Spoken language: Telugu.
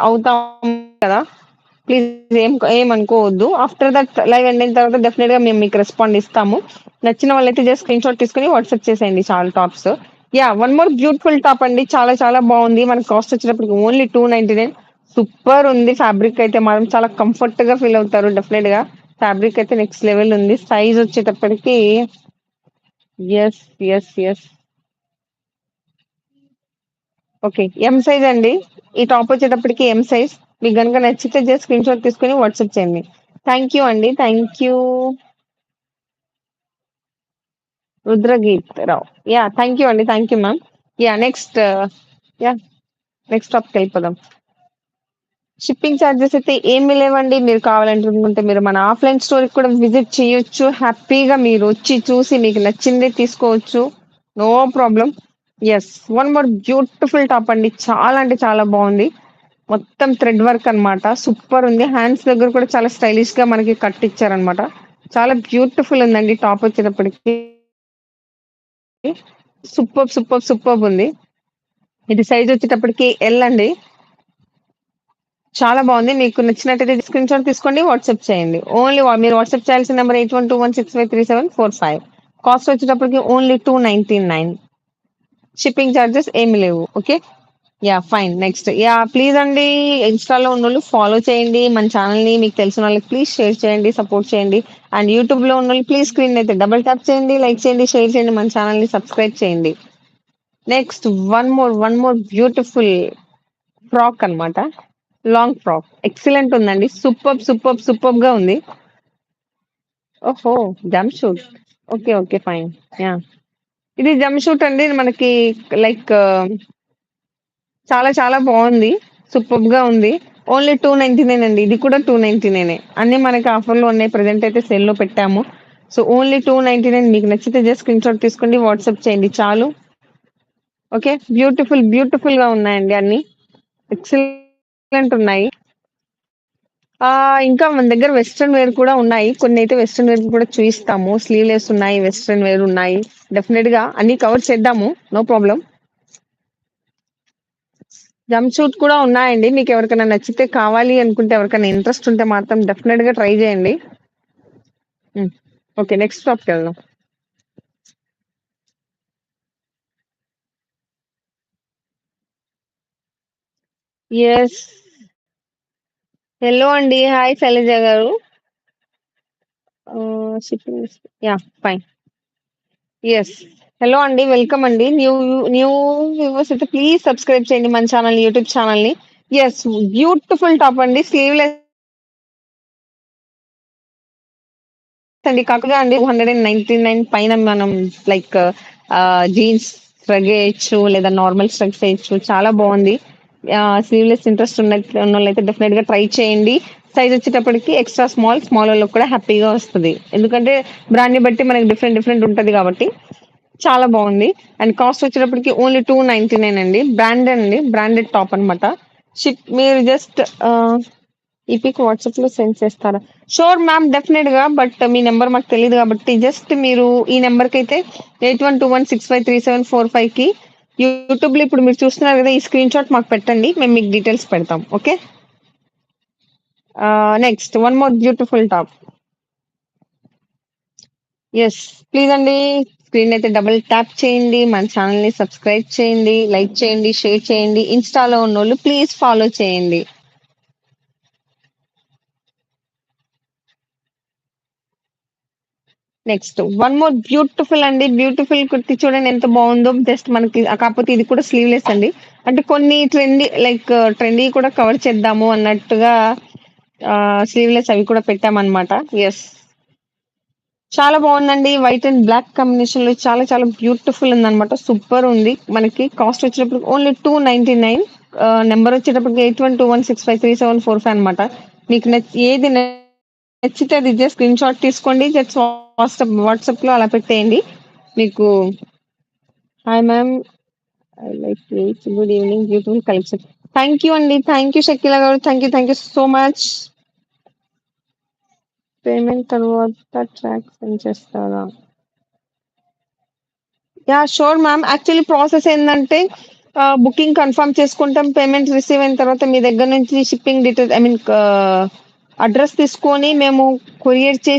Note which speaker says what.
Speaker 1: అవుతాం కదా! ప్లీజ్ ఏమనుకోవద్దు. ఆఫ్టర్ దట్ లైవ్ ఎండ్ అయిన తర్వాత డెఫినిట్‌గా మేము మీకు రెస్పాండ్ ఇస్తాము. నచ్చిన వాళ్ళైతే జస్ట్ స్క్రీన్‌షాట్ తీసుకొని వాట్సాప్ చేసేయండి చాలు tops. Yeah! One more beautiful top అండి. చాలా చాలా బావుంది. మనకి కాస్ట్ వచ్చేటప్పటికి ఓన్లీ 299 సూపర్ ఉంది. ఫ్యాబ్రిక్ అయితే మాత్రం చాలా కంఫర్ట్‌గా ఫీల్ అవుతారు డెఫినిట్‌గా. ఫ్యాబ్రిక్ అయితే నెక్స్ట్ లెవెల్ ఉంది. సైజ్ వచ్చేటప్పటికి yes. Yes. Yes. Okay. M size అండి. ఈ టాప్ వచ్చేటప్పటికి ఎం సైజ్. మీకు గనుక నచ్చితే జస్ట్ స్క్రీన్‌షాట్ తీసుకొని వాట్సాప్ చేయండి. థాంక్ యూ అండి. Thank you. Rudrageet Rao. Yeah! Thank you అండి. Thank you ma'am. Yeah! Next yeah! Next టాపిక్‌కెళ్ళిపోదాం. షిప్పింగ్ చార్జెస్ అయితే ఏమి లేవండి. మీరు కావాలనుకుంటే మీరు మన ఆఫ్‌లైన్ స్టోర్‌కి కూడా విజిట్ చేయొచ్చు. హ్యాపీగా మీరొచ్చి చూసి మీకు నచ్చిందే తీసుకోవచ్చు. No problem. Yes. One more beautiful top అండి. చాలా అంటే చాలా బావుంది. మొత్తం థ్రెడ్ వర్క్ అన్నమాట. సూపర్ ఉంది. హ్యాండ్స్ దగ్గర కూడా చాలా స్టైలిష్‌గా మనకి కట్ ఇచ్చారన్నమాట. చాలా బ్యూటిఫుల్ ఉందండి టాప్ వచ్చేటప్పటికి. సూపర్బ్ ఉంది. ఇది సైజ్ వచ్చేటప్పటికి ఎల్ అండి. చాలా బావుంది. మీకు నచ్చినట్టయితే స్క్రీన్‌షాట్ తీసుకోండి. వాట్సాప్ చేయండి. ఓన్లీ మీరు వాట్సాప్ చేయాల్సిన నంబర్ 8121653745. కాస్ట్ వచ్చేటప్పటికి ఓన్లీ 299. షిప్పింగ్ చార్జెస్ ఏమి లేవు. Okay. Yeah! Fine. Next please అండి ఇన్‌స్టాలో ఉన్నోళ్ళు ఫాలో చేయండి. మన ఛానెల్‌ని మీకు తెలిసిన వాళ్ళకి ప్లీజ్ షేర్ చేయండి, సపోర్ట్ చేయండి. అండ్ యూట్యూబ్‌లో ఉన్నోళ్ళు ప్లీజ్ స్క్రీన్ అయితే డబుల్ టాప్ చేయండి, లైక్ చేయండి, షేర్ చేయండి. మన ఛానెల్‌ని సబ్స్క్రైబ్ చేయండి. Next one more beautiful frock అన్నమాట. Long frock. ఎక్సలెంట్ ఉందండి. సూపర్బ్‌గా ఉంది. ఓహో! Jumpsuit. Okay. Okay. Fine. Yeah! ఇది జంప్ సూట్ అండి మనకి లైక్ చాలా చాలా బావుంది. సూపర్బ్‌గా ఉంది. ఓన్లీ 299 అండి. ఇది కూడా 299 అన్నీ మనకి ఆఫర్‌లో ఉన్నాయి. ప్రెజెంట్ అయితే సేల్‌లో పెట్టాము. సో, ఓన్లీ 299 మీకు నచ్చితే జస్ట్ స్క్రీన్‌షాట్ తీసుకోండి. వాట్సాప్ చేయండి చాలు. ఓకే. బ్యూటిఫుల్‌గా ఉన్నాయండి అన్నీ. ఎక్సలెంట్ ఉన్నాయి. ఇంకా మన దగ్గర వెస్టర్న్ వేర్ కూడా ఉన్నాయి. కొన్నైతే వెస్టర్న్ వేర్ కూడా చూయిస్తాము. స్లీవ్‌లెస్ ఉన్నాయి. వెస్టర్న్ వేర్ ఉన్నాయి. డెఫినిట్‌గా అన్నీ కవర్ చేద్దాము. No problem. జంప్ సూట్ కూడా ఉన్నాయండి. మీకెవరికైనా నచ్చితే కావాలి అనుకుంటే ఎవరికైనా ఇంట్రెస్ట్ ఉంటే మాత్రం డెఫినిట్‌గా ట్రై చేయండి. హ్మ్. ఓకే. నెక్స్ట్ టాపిక్‌కెళ్దాం. యెస్. హలో అండి. హాయ్ శైలజ గారు. Shipping yeah! Fine. Yes. Hello అండి. వెల్కమ్ అండి. న్యూ వ్యూవర్స్ అయితే ప్లీజ్ సబ్స్క్రైబ్ చేయండి మన ఛానెల్ యూట్యూబ్ ఛానెల్‌ని. యెస్. బ్యూటిఫుల్ టాప్ అండి. స్లీవ్‌లెస్ అండి. కాకపోతే అండి 299 పైన మనం లైక్ జీన్స్ స్ట్రగ్ ఏయొచ్చు. లేదా నార్మల్ స్ట్రగ్స్ ఏయొచ్చు. చాలా బావుంది. స్లీవ్‌లెస్ ఇంట్రెస్ట్ ఉన్నోళ్ళైతే డెఫినిట్‌గా ట్రై చేయండి. సైజ్ వచ్చేటప్పటికి ఎక్స్‌ట్రా స్మాల్ వాళ్ళకి కూడా హ్యాపీగా వస్తది. ఎందుకంటే బ్రాండ్‌ని బట్టి మనకి డిఫరెంట్ ఉంటది కాబట్టి చాలా బావుంది. అండ్ కాస్ట్ వచ్చేటప్పటికి ఓన్లీ 299 అండి. బ్రాండెడ్ అండి. బ్రాండెడ్ టాప్ అన్నమాట. మీరు జస్ట్ ఈ పిక్ వాట్సాప్‌లో సెండ్ చేస్తారా? షూర్ మ్యామ్ డెఫినిట్‌గా. బట్ మీ నంబర్ మాకు తెలీదు కాబట్టి జస్ట్ మీరు ఈ నంబర్‌కైతే 8121653745కి యూట్యూబ్‌లో ఇప్పుడు మీరు చూస్తున్నారు కదా! ఈ స్క్రీన్‌షాట్ మాకు పెట్టండి. మేము మీకు డీటెయిల్స్ పెడతాం. Okay. Next one more beautiful top. Yes. Please అండి స్క్రీన్ అయితే డబుల్ ట్యాప్ చేయండి. మన ఛానెల్‌ని సబ్స్క్రైబ్ చేయండి, లైక్ చేయండి, షేర్ చేయండి. ఇన్‌స్టాలో ఉన్నోళ్ళు ప్లీజ్ ఫాలో చేయండి. నెక్స్ట్ వన్ మోర్ బ్యూటిఫుల్ అండి. బ్యూటిఫుల్ కుర్తి చూడండి ఎంత బావుందో. జస్ట్ మనకి కాకపోతే ఇది కూడా స్లీవ్‌లెస్ అండి. అంటే కొన్ని ట్రెండీ కూడా కవర్ చేద్దాము అన్నట్టుగా స్లీవ్‌లెస్ అవి కూడా పెట్టామన్నమాట. యెస్. చాలా బావుందండి. వైట్ అండ్ బ్లాక్ కాంబినేషన్‌లో చాలా చాలా బ్యూటిఫుల్ ఉందన్నమాట. సూపర్ ఉంది. మనకి కాస్ట్ వచ్చేటప్పటికి ఓన్లీ 299. నంబర్ వచ్చేటప్పటికి 8121653745 అన్నమాట. మీకు ఏది నచ్చితే అది జస్ట్ స్క్రీన్‌షాట్ తీసుకోండి. జస్ట్ వాట్సాప్‌లో అలా పెట్టేయండి. మీకు hi ma'am. I like place. Good evening. Beautiful collection. Thank you అండి. థాంక్ యూ షకీలా గారు. Thank you so much. Payment తర్వాత ట్రాక్ సెండ్ చేస్తారా? Yeah! Sure ma'am. Actually process ఏందంటే బుకింగ్ కన్ఫర్మ్ చేసుకుంటాం. పేమెంట్ రిసీవ్ అయిన తర్వాత మీ దగ్గర నుంచి షిప్పింగ్ డీటెయిల్స్ అడ్రస్ తీసుకొని మేము కొరియర్ చేసి